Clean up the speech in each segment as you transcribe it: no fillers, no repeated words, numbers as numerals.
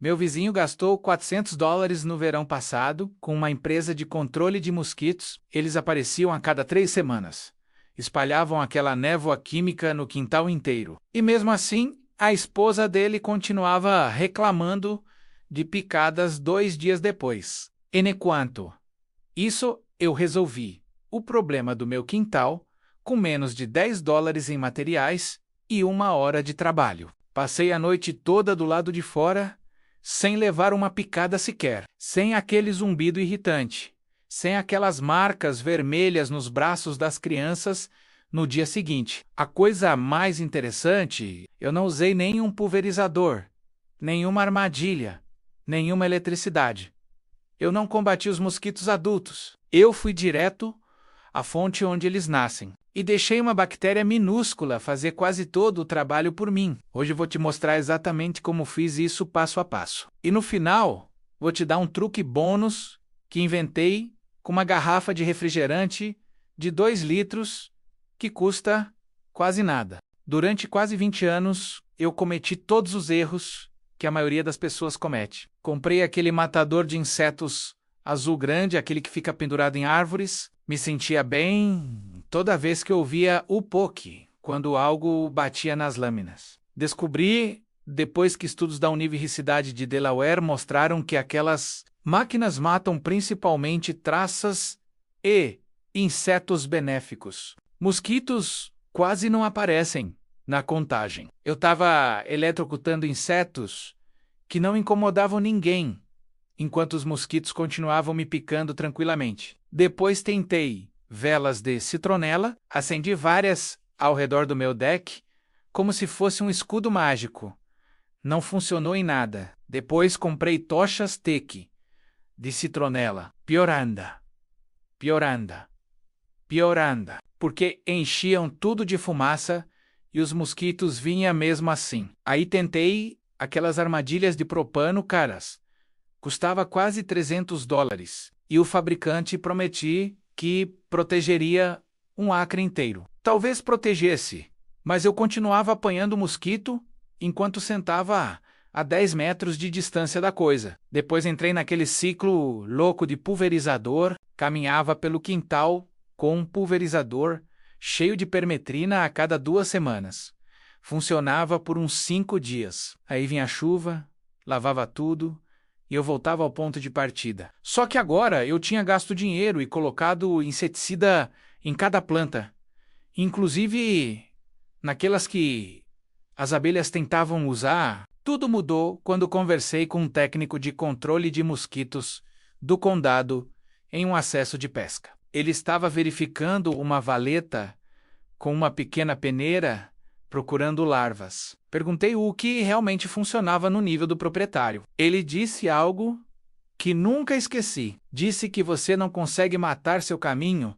Meu vizinho gastou $400 no verão passado com uma empresa de controle de mosquitos. Eles apareciam a cada 3 semanas. Espalhavam aquela névoa química no quintal inteiro. E mesmo assim, a esposa dele continuava reclamando de picadas 2 dias depois. Enquanto isso, eu resolvi o problema do meu quintal com menos de $10 em materiais e 1 hora de trabalho. Passei a noite toda do lado de fora, sem levar uma picada sequer, sem aquele zumbido irritante, sem aquelas marcas vermelhas nos braços das crianças no dia seguinte. A coisa mais interessante, eu não usei nenhum pulverizador, nenhuma armadilha, nenhuma eletricidade. Eu não combati os mosquitos adultos. Eu fui direto à fonte onde eles nascem e deixei uma bactéria minúscula fazer quase todo o trabalho por mim. Hoje vou te mostrar exatamente como fiz isso passo a passo. E no final, vou te dar um truque bônus que inventei com uma garrafa de refrigerante de 2 litros que custa quase nada. Durante quase 20 anos, eu cometi todos os erros que a maioria das pessoas comete. Comprei aquele matador de insetos azul grande, aquele que fica pendurado em árvores. Me sentia bem toda vez que ouvia o poque, quando algo batia nas lâminas. Descobri, depois que estudos da Universidade de Delaware mostraram que aquelas máquinas matam principalmente traças e insetos benéficos. Mosquitos quase não aparecem na contagem. Eu estava eletrocutando insetos que não incomodavam ninguém, enquanto os mosquitos continuavam me picando tranquilamente. Depois tentei velas de citronela, acendi várias ao redor do meu deck, como se fosse um escudo mágico. Não funcionou em nada. Depois comprei tochas teque de citronela, pioranda, porque enchiam tudo de fumaça e os mosquitos vinham mesmo assim. Aí tentei aquelas armadilhas de propano, caras. Custava quase $300 e o fabricante prometia que protegeria um acre inteiro. Talvez protegesse, mas eu continuava apanhando mosquito enquanto sentava a 10 metros de distância da coisa. Depois entrei naquele ciclo louco de pulverizador, caminhava pelo quintal com um pulverizador cheio de permetrina a cada 2 semanas. Funcionava por uns 5 dias. Aí vinha a chuva, lavava tudo e eu voltava ao ponto de partida. Só que agora eu tinha gasto dinheiro e colocado inseticida em cada planta, inclusive naquelas que as abelhas tentavam usar. Tudo mudou quando conversei com um técnico de controle de mosquitos do condado em um acesso de pesca. Ele estava verificando uma valeta com uma pequena peneira procurando larvas. Perguntei o que realmente funcionava no nível do proprietário. Ele disse algo que nunca esqueci. Disse que você não consegue matar seu caminho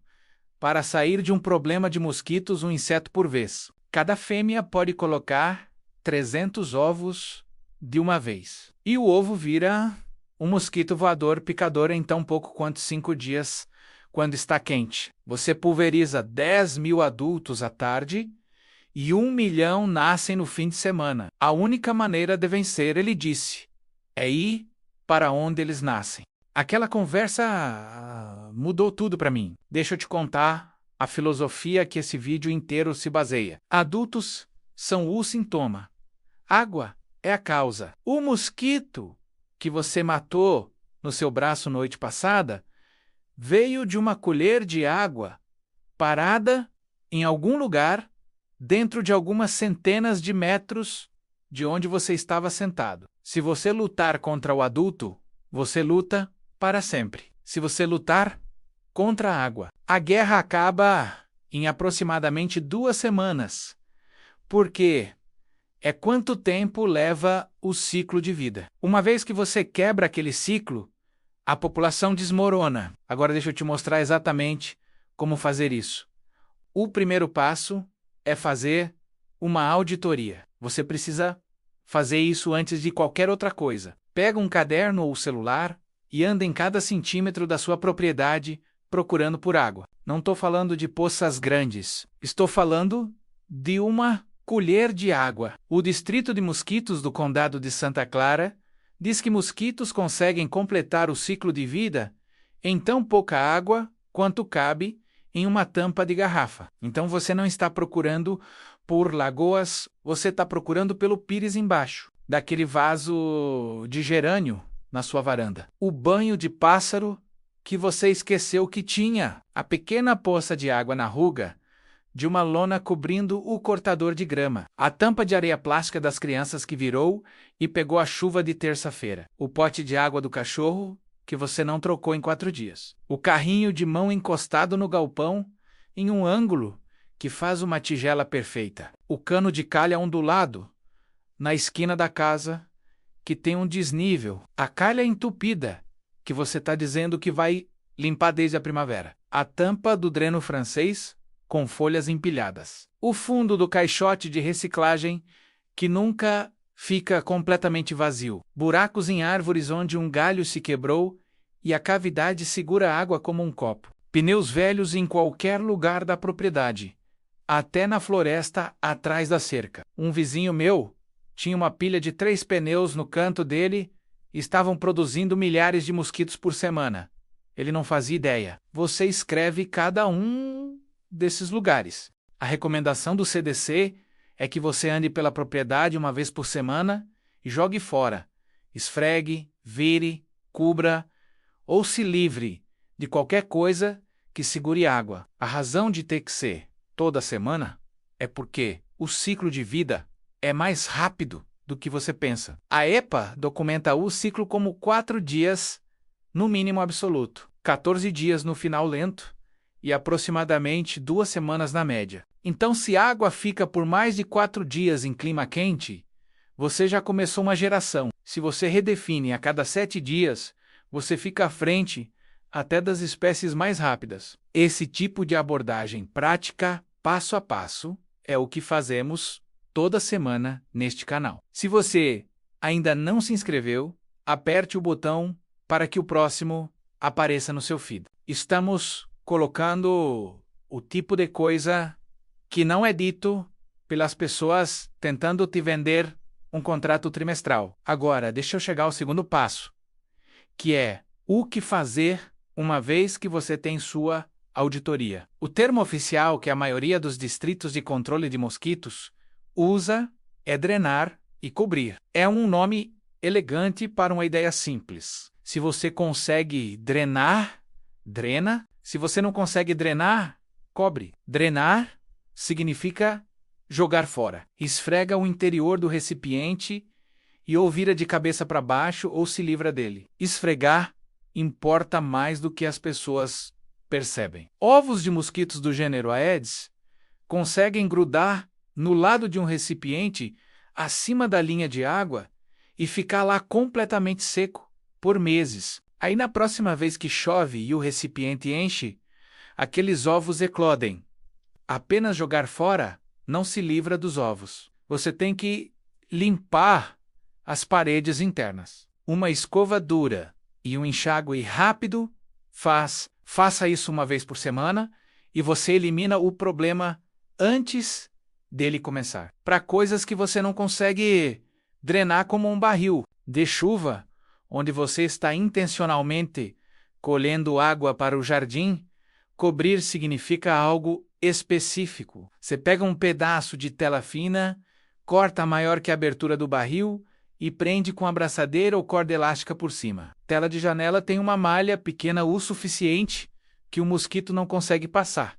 para sair de um problema de mosquitos um inseto por vez. Cada fêmea pode colocar 300 ovos de uma vez. E o ovo vira um mosquito voador picador em tão pouco quanto 5 dias quando está quente. Você pulveriza 10.000 adultos à tarde e 1 milhão nascem no fim de semana. A única maneira de vencer, ele disse, é ir para onde eles nascem. Aquela conversa mudou tudo para mim. Deixa eu te contar a filosofia que esse vídeo inteiro se baseia. Adultos são o sintoma. Água é a causa. O mosquito que você matou no seu braço noite passada veio de uma colher de água parada em algum lugar dentro de algumas centenas de metros de onde você estava sentado. Se você lutar contra o adulto, você luta para sempre. Se você lutar contra a água, a guerra acaba em aproximadamente 2 semanas, porque é quanto tempo leva o ciclo de vida. Uma vez que você quebra aquele ciclo, a população desmorona. Agora deixa eu te mostrar exatamente como fazer isso. O primeiro passo é fazer uma auditoria. Você precisa fazer isso antes de qualquer outra coisa. Pega um caderno ou celular e anda em cada centímetro da sua propriedade procurando por água. Não estou falando de poças grandes. Estou falando de uma colher de água. O distrito de mosquitos do condado de Santa Clara Diz que mosquitos conseguem completar o ciclo de vida em tão pouca água quanto cabe em uma tampa de garrafa. Então você não está procurando por lagoas, você está procurando pelo pires embaixo, daquele vaso de gerânio na sua varanda. O banho de pássaro que você esqueceu que tinha, a pequena poça de água na ruga de uma lona cobrindo o cortador de grama, a tampa de areia plástica das crianças que virou e pegou a chuva de terça-feira, o pote de água do cachorro que você não trocou em 4 dias, o carrinho de mão encostado no galpão em um ângulo que faz uma tigela perfeita, o cano de calha ondulado na esquina da casa que tem um desnível, a calha entupida que você está dizendo que vai limpar desde a primavera, a tampa do dreno francês com folhas empilhadas, o fundo do caixote de reciclagem que nunca fica completamente vazio, buracos em árvores onde um galho se quebrou e a cavidade segura a água como um copo, pneus velhos em qualquer lugar da propriedade, até na floresta atrás da cerca. Um vizinho meu tinha uma pilha de 3 pneus no canto dele e estavam produzindo milhares de mosquitos por semana. Ele não fazia ideia. Você escreve cada um desses lugares. A recomendação do CDC é que você ande pela propriedade uma vez por semana e jogue fora. Esfregue, vire, cubra ou se livre de qualquer coisa que segure água. A razão de ter que ser toda semana é porque o ciclo de vida é mais rápido do que você pensa. A EPA documenta o ciclo como 4 dias no mínimo absoluto, 14 dias no final lento e aproximadamente 2 semanas na média. Então, se a água fica por mais de 4 dias em clima quente, você já começou uma geração. Se você redefine a cada 7 dias, você fica à frente até das espécies mais rápidas. Esse tipo de abordagem prática, passo a passo, é o que fazemos toda semana neste canal. Se você ainda não se inscreveu, aperte o botão para que o próximo apareça no seu feed. Estamos colocando o tipo de coisa que não é dito pelas pessoas tentando te vender um contrato trimestral. Agora, deixa eu chegar ao segundo passo, que é o que fazer uma vez que você tem sua auditoria. O termo oficial que a maioria dos distritos de controle de mosquitos usa é drenar e cobrir. É um nome elegante para uma ideia simples. Se você consegue drenar, drena. Se você não consegue drenar, cobre. Drenar significa jogar fora. Esfrega o interior do recipiente e ou vira de cabeça para baixo ou se livra dele. Esfregar importa mais do que as pessoas percebem. Ovos de mosquitos do gênero Aedes conseguem grudar no lado de um recipiente acima da linha de água e ficar lá completamente seco por meses. Aí na próxima vez que chove e o recipiente enche, aqueles ovos eclodem. Apenas jogar fora não se livra dos ovos. Você tem que limpar as paredes internas. Uma escova dura e um enxágue rápido faça isso uma vez por semana e você elimina o problema antes dele começar. Para coisas que você não consegue drenar como um barril de chuva, onde você está intencionalmente colhendo água para o jardim, cobrir significa algo específico. Você pega um pedaço de tela fina, corta maior que a abertura do barril e prende com abraçadeira ou corda elástica por cima. Tela de janela tem uma malha pequena o suficiente que o mosquito não consegue passar.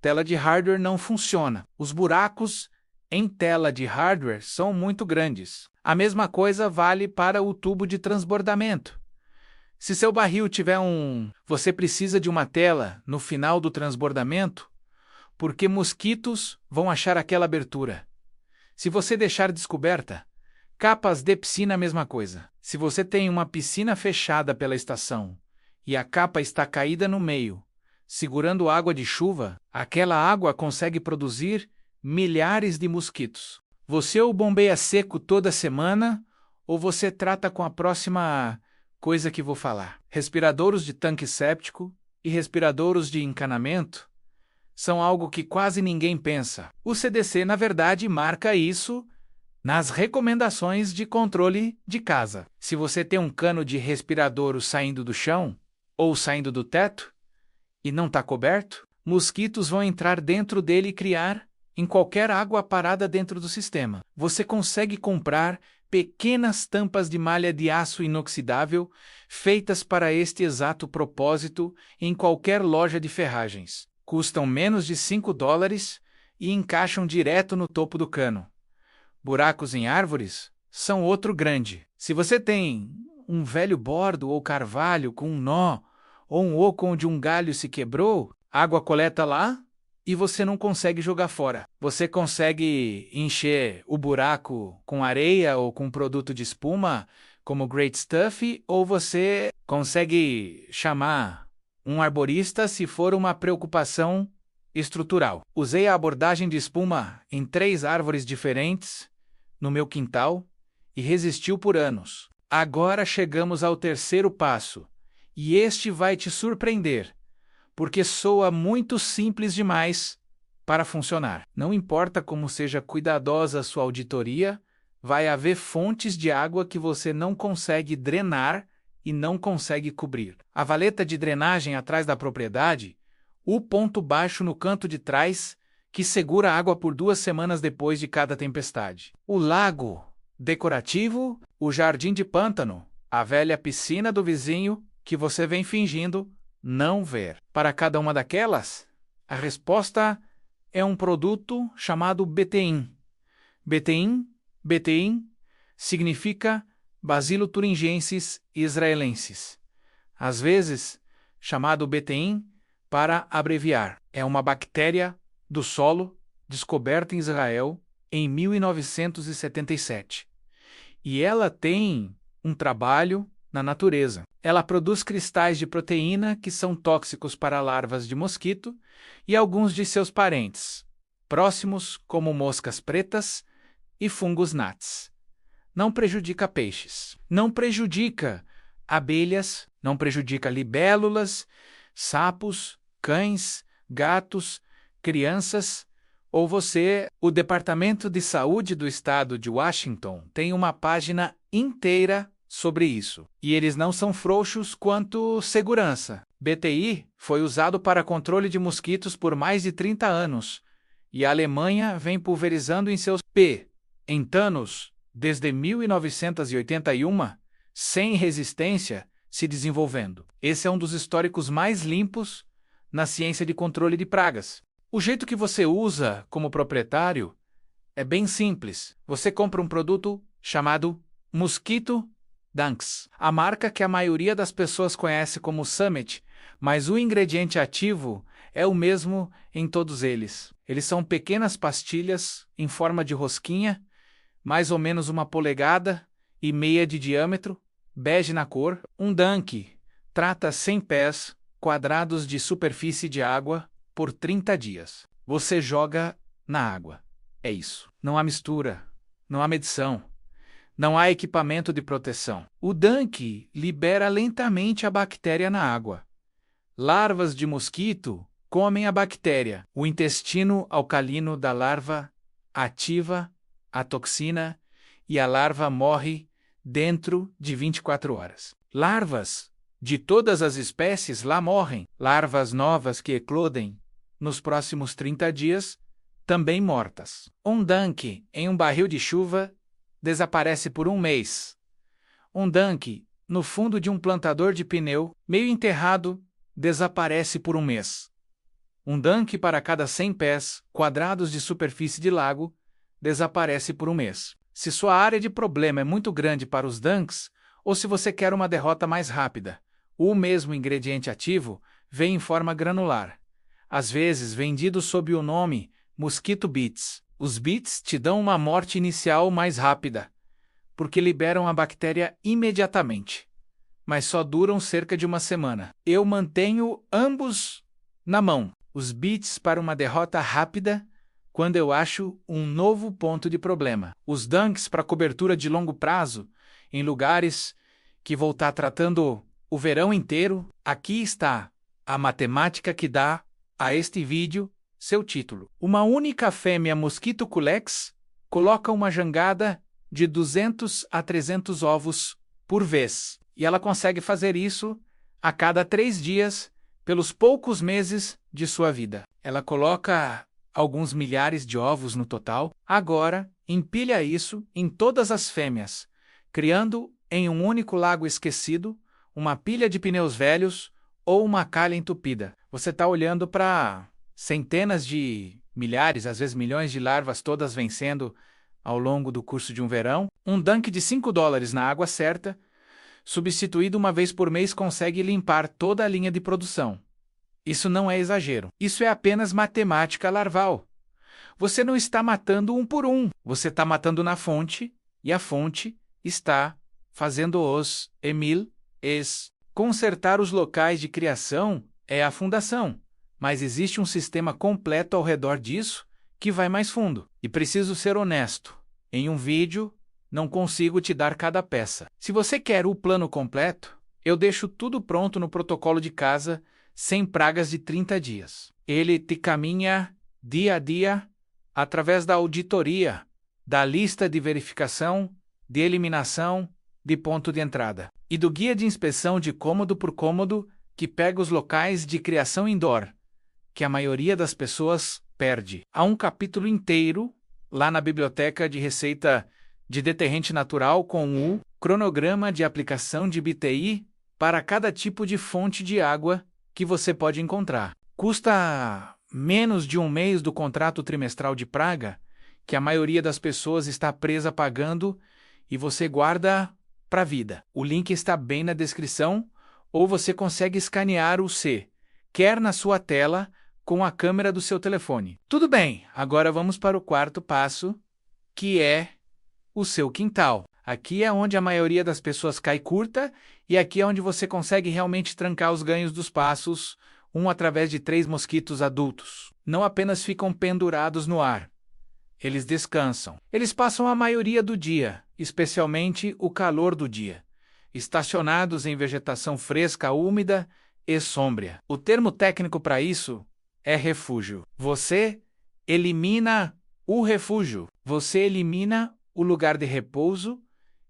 Tela de hardware não funciona. Os buracos em tela de hardware são muito grandes. A mesma coisa vale para o tubo de transbordamento. Se seu barril tiver você precisa de uma tela no final do transbordamento, porque mosquitos vão achar aquela abertura. Se você deixar descoberta, capas de piscina a mesma coisa. Se você tem uma piscina fechada pela estação e a capa está caída no meio, segurando água de chuva, aquela água consegue produzir milhares de mosquitos. Você ou bombeia seco toda semana, ou você trata com a próxima coisa que vou falar. Respiradouros de tanque séptico e respiradouros de encanamento são algo que quase ninguém pensa. O CDC, na verdade, marca isso nas recomendações de controle de casa. Se você tem um cano de respiradouro saindo do chão ou saindo do teto e não está coberto, mosquitos vão entrar dentro dele e criar em qualquer água parada dentro do sistema. Você consegue comprar pequenas tampas de malha de aço inoxidável feitas para este exato propósito em qualquer loja de ferragens. Custam menos de $5 e encaixam direto no topo do cano. Buracos em árvores são outro grande. Se você tem um velho bordo ou carvalho com um nó ou um oco onde um galho se quebrou, água coleta lá e você não consegue jogar fora. Você consegue encher o buraco com areia ou com produto de espuma, como Great Stuff, ou você consegue chamar um arborista se for uma preocupação estrutural. Usei a abordagem de espuma em 3 árvores diferentes no meu quintal e resistiu por anos. Agora chegamos ao terceiro passo, e este vai te surpreender, porque soa muito simples demais para funcionar. Não importa como seja cuidadosa a sua auditoria, vai haver fontes de água que você não consegue drenar e não consegue cobrir. A valeta de drenagem atrás da propriedade, o ponto baixo no canto de trás, que segura a água por 2 semanas depois de cada tempestade. O lago decorativo, o jardim de pântano, a velha piscina do vizinho que você vem fingindo não ver. Para cada uma daquelas, a resposta é um produto chamado Betein. Betein significa Bacillus thuringiensis israelensis. Às vezes, chamado Betein para abreviar. É uma bactéria do solo descoberta em Israel em 1977. E ela tem um trabalho na natureza. Ela produz cristais de proteína que são tóxicos para larvas de mosquito e alguns de seus parentes, próximos como moscas pretas e fungos gnats. Não prejudica peixes, não prejudica abelhas, não prejudica libélulas, sapos, cães, gatos, crianças ou você. O Departamento de Saúde do Estado de Washington tem uma página inteira sobre isso. E eles não são frouxos quanto segurança. BTI foi usado para controle de mosquitos por mais de 30 anos, e a Alemanha vem pulverizando em seus entanos desde 1981, sem resistência, se desenvolvendo. Esse é um dos históricos mais limpos na ciência de controle de pragas. O jeito que você usa como proprietário é bem simples. Você compra um produto chamado Mosquito Dunks, a marca que a maioria das pessoas conhece como Summit, mas o ingrediente ativo é o mesmo em todos eles. Eles são pequenas pastilhas em forma de rosquinha, mais ou menos 1,5 polegadas de diâmetro, bege na cor. Um Dunk trata 100 pés quadrados de superfície de água por 30 dias. Você joga na água. É isso. Não há mistura, não há medição. Não há equipamento de proteção. O Dunk libera lentamente a bactéria na água. Larvas de mosquito comem a bactéria. O intestino alcalino da larva ativa a toxina e a larva morre dentro de 24 horas. Larvas de todas as espécies lá morrem. Larvas novas que eclodem nos próximos 30 dias também mortas. Um Dunk em um barril de chuva desaparece por 1 mês. Um Dunk no fundo de um plantador de pneu, meio enterrado, desaparece por 1 mês. Um Dunk para cada 100 pés quadrados de superfície de lago desaparece por 1 mês. Se sua área de problema é muito grande para os Dunks, ou se você quer uma derrota mais rápida, o mesmo ingrediente ativo vem em forma granular, às vezes vendido sob o nome Mosquito Beats. Os Beats te dão uma morte inicial mais rápida, porque liberam a bactéria imediatamente, mas só duram cerca de 1 semana. Eu mantenho ambos na mão. Os Beats para uma derrota rápida quando eu acho um novo ponto de problema. Os Dunks para cobertura de longo prazo, em lugares que vou estar tratando o verão inteiro. Aqui está a matemática que dá a este vídeo seu título. Uma única fêmea Mosquito Culex Coloca uma jangada de 200 a 300 ovos por vez. E ela consegue fazer isso a cada 3 dias, pelos poucos meses de sua vida. Ela coloca alguns milhares de ovos no total. Agora, empilha isso em todas as fêmeas, criando em um único lago esquecido uma pilha de pneus velhos ou uma calha entupida. Você está olhando para centenas de milhares, às vezes milhões de larvas todas vencendo ao longo do curso de um verão. Um tanque de $5 na água certa, substituído uma vez por mês, consegue limpar toda a linha de produção. Isso não é exagero. Isso é apenas matemática larval. Você não está matando um por um. Você está matando na fonte, e a fonte está fazendo os Emil-es. Consertar os locais de criação é a fundação, mas existe um sistema completo ao redor disso que vai mais fundo. E preciso ser honesto. Em um vídeo, não consigo te dar cada peça. Se você quer o plano completo, eu deixo tudo pronto no protocolo de casa, sem pragas de 30 dias. Ele te caminha dia a dia através da auditoria, da lista de verificação, de eliminação, de ponto de entrada, e do guia de inspeção de cômodo por cômodo que pega os locais de criação indoor, que a maioria das pessoas perde. Há um capítulo inteiro lá na biblioteca de receita de deterrente natural com o cronograma de aplicação de BTI para cada tipo de fonte de água que você pode encontrar. Custa menos de um mês do contrato trimestral de praga, que a maioria das pessoas está presa pagando, e você guarda para a vida. O link está bem na descrição, ou você consegue escanear o C, quer na sua tela, com a câmera do seu telefone. Tudo bem, agora vamos para o quarto passo, que é o seu quintal. Aqui é onde a maioria das pessoas cai curta, e aqui é onde você consegue realmente trancar os ganhos dos passos, através de 3 mosquitos adultos. Não apenas ficam pendurados no ar. Eles descansam. Eles passam a maioria do dia, especialmente o calor do dia, estacionados em vegetação fresca, úmida e sômbria. O termo técnico para isso é refúgio. Você elimina o refúgio. Você elimina o lugar de repouso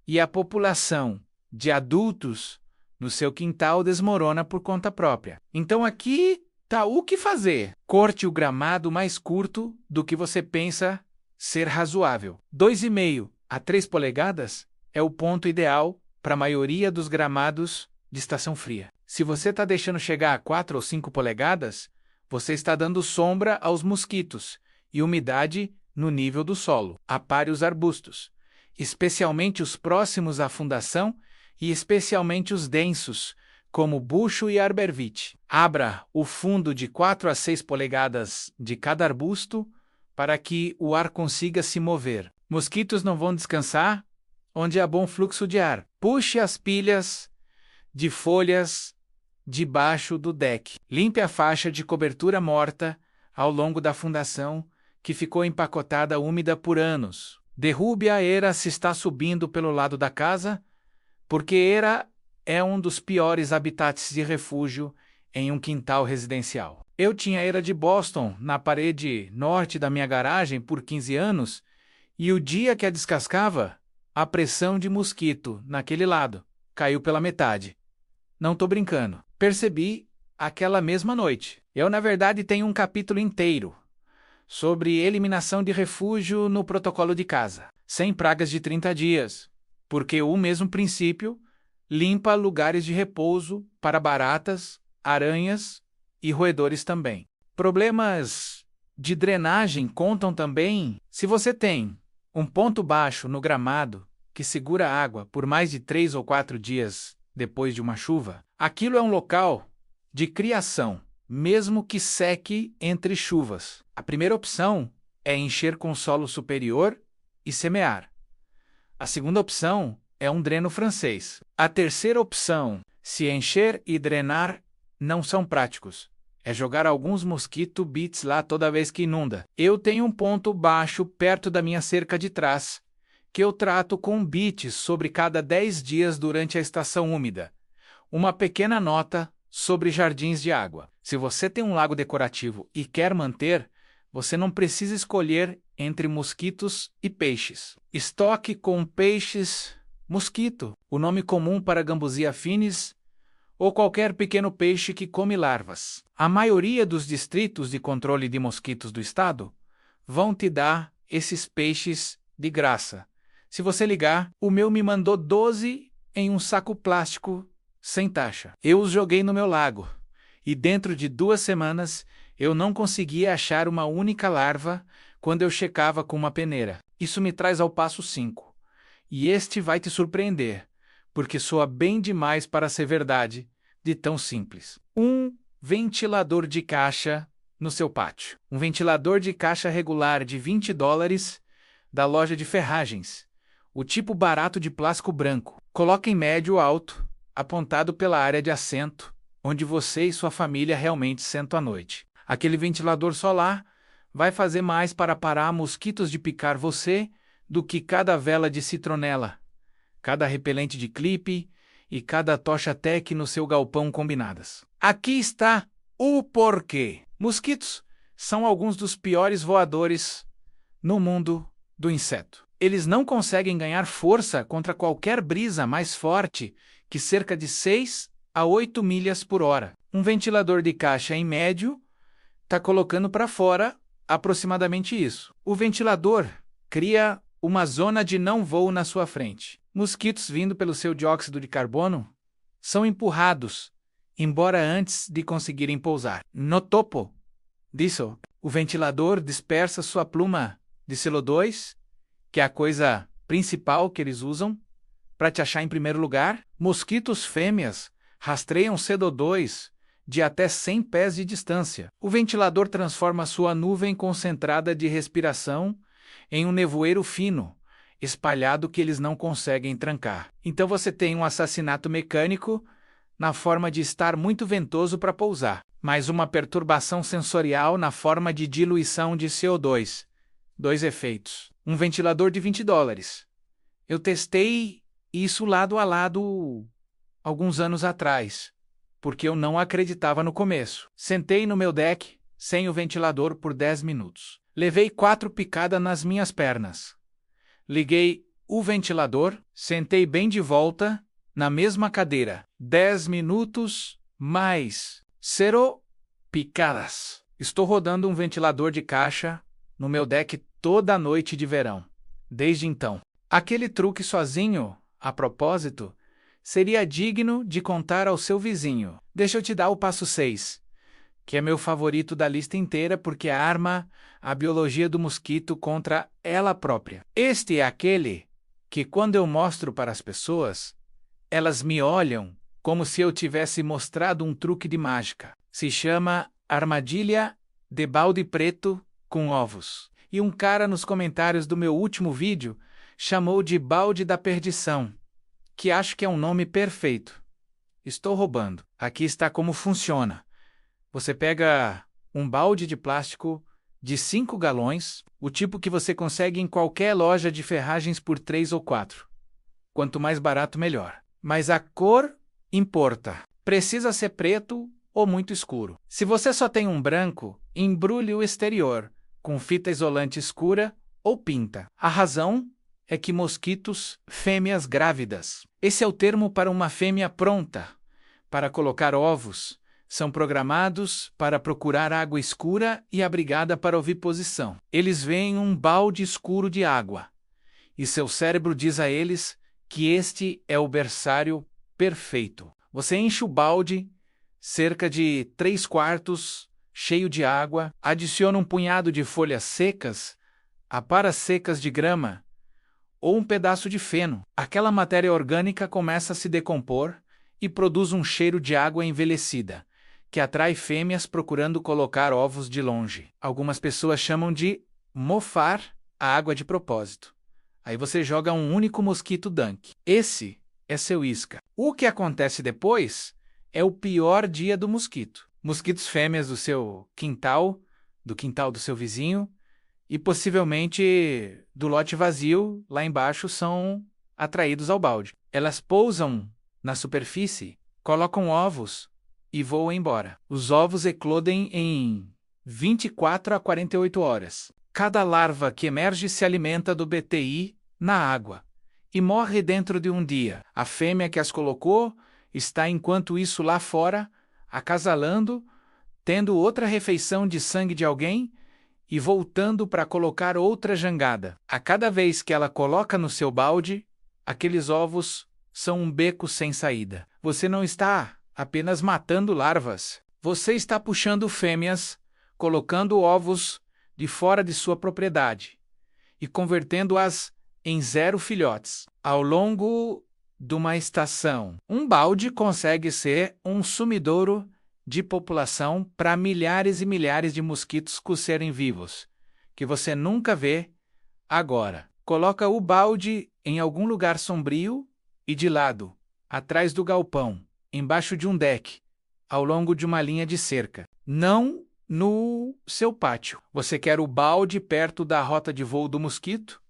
e a população de adultos no seu quintal desmorona por conta própria. Então aqui tá o que fazer. Corte o gramado mais curto do que você pensa ser razoável. 2,5 a 3 polegadas é o ponto ideal para a maioria dos gramados de estação fria. Se você está deixando chegar a 4 ou 5 polegadas, você está dando sombra aos mosquitos e umidade no nível do solo. Apare os arbustos, especialmente os próximos à fundação e especialmente os densos, como bucho e arborvitae. Abra o fundo de 4 a 6 polegadas de cada arbusto para que o ar consiga se mover. Mosquitos não vão descansar onde há bom fluxo de ar. Puxe as pilhas de folhas debaixo do deck. Limpe a faixa de cobertura morta ao longo da fundação, que ficou empacotada úmida por anos. Derrube a eira se está subindo pelo lado da casa, porque eira é um dos piores habitats de refúgio em um quintal residencial. Eu tinha eira de Boston na parede norte da minha garagem por 15 anos, e o dia que a descascava, a pressão de mosquito naquele lado caiu pela metade. Não tô brincando. Percebi aquela mesma noite. Eu, na verdade, tenho um capítulo inteiro sobre eliminação de refúgio no protocolo de casa, sem pragas de 30 dias, porque o mesmo princípio limpa lugares de repouso para baratas, aranhas e roedores também. Problemas de drenagem contam também se você tem um ponto baixo no gramado que segura a água por mais de 3 ou 4 dias depois de uma chuva. Aquilo é um local de criação, mesmo que seque entre chuvas. A primeira opção é encher com solo superior e semear. A segunda opção é um dreno francês. A terceira opção, se encher e drenar, não são práticos. É jogar alguns mosquito bits lá toda vez que inunda. Eu tenho um ponto baixo perto da minha cerca de trás, que eu trato com bits sobre cada 10 dias durante a estação úmida. Uma pequena nota sobre jardins de água. Se você tem um lago decorativo e quer manter, Você não precisa escolher entre mosquitos e peixes. Estoque com peixes mosquito, o nome comum para Gambusia finis, ou qualquer pequeno peixe que come larvas. A maioria dos distritos de controle de mosquitos do estado vão te dar esses peixes de graça. Se você ligar, o meu me mandou 12 em um saco plástico sem taxa. Eu os joguei no meu lago e dentro de 2 semanas eu não conseguia achar uma única larva quando eu checava com uma peneira. Isso me traz ao passo 5. E este vai te surpreender, porque soa bem demais para ser verdade, de tão simples. Um ventilador de caixa no seu pátio. Um ventilador de caixa regular de $20 da loja de ferragens. O tipo barato de plástico branco. Coloque em médio ou alto, apontado pela área de assento, onde você e sua família realmente sentam à noite. Aquele ventilador solar vai fazer mais para parar mosquitos de picar você do que cada vela de citronela, cada repelente de clipe e cada tocha Tec no seu galpão combinadas. Aqui está o porquê. Mosquitos são alguns dos piores voadores no mundo do inseto. Eles não conseguem ganhar força contra qualquer brisa mais forte que cerca de 6 a 8 milhas por hora. Um ventilador de caixa em médio está colocando para fora aproximadamente isso. O ventilador cria uma zona de não voo na sua frente. Mosquitos vindo pelo seu dióxido de carbono são empurrados, embora antes de conseguirem pousar. No topo disso, o ventilador dispersa sua pluma de CO2, que é a coisa principal que eles usam para te achar em primeiro lugar. Mosquitos fêmeas rastreiam CO2 de até 100 pés de distância. O ventilador transforma sua nuvem concentrada de respiração em um nevoeiro fino, espalhado que eles não conseguem trancar. Então você tem um assassinato mecânico na forma de estar muito ventoso para pousar, mais uma perturbação sensorial na forma de diluição de CO2. 2 efeitos. Um ventilador de $20. Eu testei isso lado a lado alguns anos atrás, porque eu não acreditava no começo. Sentei no meu deck, sem o ventilador, por 10 minutos. Levei 4 picadas nas minhas pernas. Liguei o ventilador, sentei bem de volta, na mesma cadeira. 10 minutos, mais 0 picadas. Estou rodando um ventilador de caixa no meu deck toda noite de verão. Desde então. Aquele truque sozinho, a propósito, seria digno de contar ao seu vizinho. Deixa eu te dar o passo 6, que é meu favorito da lista inteira porque arma a biologia do mosquito contra ela própria. Este é aquele que, quando eu mostro para as pessoas, elas me olham como se eu tivesse mostrado um truque de mágica. Se chama armadilha de balde preto com ovos. E um cara nos comentários do meu último vídeo chamou de balde da perdição, que acho que é um nome perfeito. Estou roubando. Aqui está como funciona. Você pega um balde de plástico de 5 galões, o tipo que você consegue em qualquer loja de ferragens por 3 ou 4. Quanto mais barato, melhor. Mas a cor importa. Precisa ser preto ou muito escuro. Se você só tem um branco, embrulhe o exterior com fita isolante escura ou pinta. A razão é que mosquitos, fêmeas grávidas. Esse é o termo para uma fêmea pronta para colocar ovos. São programados para procurar água escura e abrigada para oviposição. Eles veem um balde escuro de água, e seu cérebro diz a eles que este é o berçário perfeito. Você enche o balde, cerca de 3/4, cheio de água, adiciona um punhado de folhas secas, aparas secas de grama, ou um pedaço de feno. Aquela matéria orgânica começa a se decompor e produz um cheiro de água envelhecida, que atrai fêmeas procurando colocar ovos de longe. Algumas pessoas chamam de mofar a água de propósito. Aí você joga um único mosquito dunk. Esse é seu isca. O que acontece depois é o pior dia do mosquito. Mosquitos fêmeas do seu quintal, do quintal do seu vizinho, e possivelmente do lote vazio lá embaixo são atraídos ao balde. Elas pousam na superfície, colocam ovos e voam embora. Os ovos eclodem em 24 a 48 horas. Cada larva que emerge se alimenta do BTI na água e morre dentro de um dia. A fêmea que as colocou está enquanto isso lá fora, acasalando, tendo outra refeição de sangue de alguém e voltando para colocar outra jangada. A cada vez que ela coloca no seu balde, aqueles ovos são um beco sem saída. Você não está apenas matando larvas. Você está puxando fêmeas, colocando ovos de fora de sua propriedade e convertendo-as em 0 filhotes. Ao longo de uma estação, um balde consegue ser um sumidouro de população para milhares e milhares de mosquitos cosserem vivos, que você nunca vê agora. Coloca o balde em algum lugar sombrio e de lado, atrás do galpão, embaixo de um deck, ao longo de uma linha de cerca. Não no seu pátio. Você quer o balde perto da rota de voo do mosquito?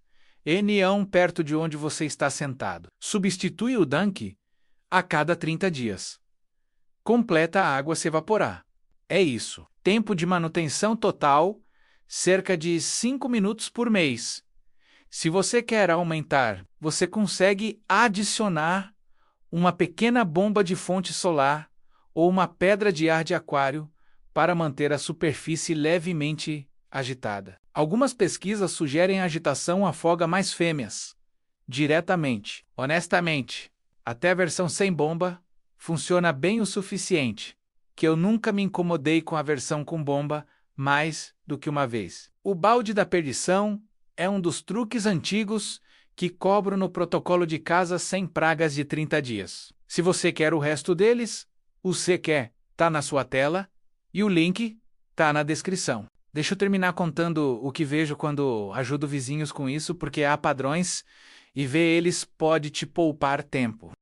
N1 perto de onde você está sentado. Substitui o tanque a cada 30 dias. Completa a água se evaporar. É isso. Tempo de manutenção total, cerca de 5 minutos por mês. Se você quer aumentar, você consegue adicionar uma pequena bomba de fonte solar ou uma pedra de ar de aquário para manter a superfície levemente agitada. Algumas pesquisas sugerem a agitação afoga mais fêmeas diretamente. Honestamente, até a versão sem bomba funciona bem o suficiente, que eu nunca me incomodei com a versão com bomba mais do que uma vez. O balde da perdição é um dos truques antigos que cobro no protocolo de casa sem pragas de 30 dias. Se você quer o resto deles, o se quer tá na sua tela e o link tá na descrição. Deixa eu terminar contando o que vejo quando ajudo vizinhos com isso, porque há padrões e ver eles pode te poupar tempo.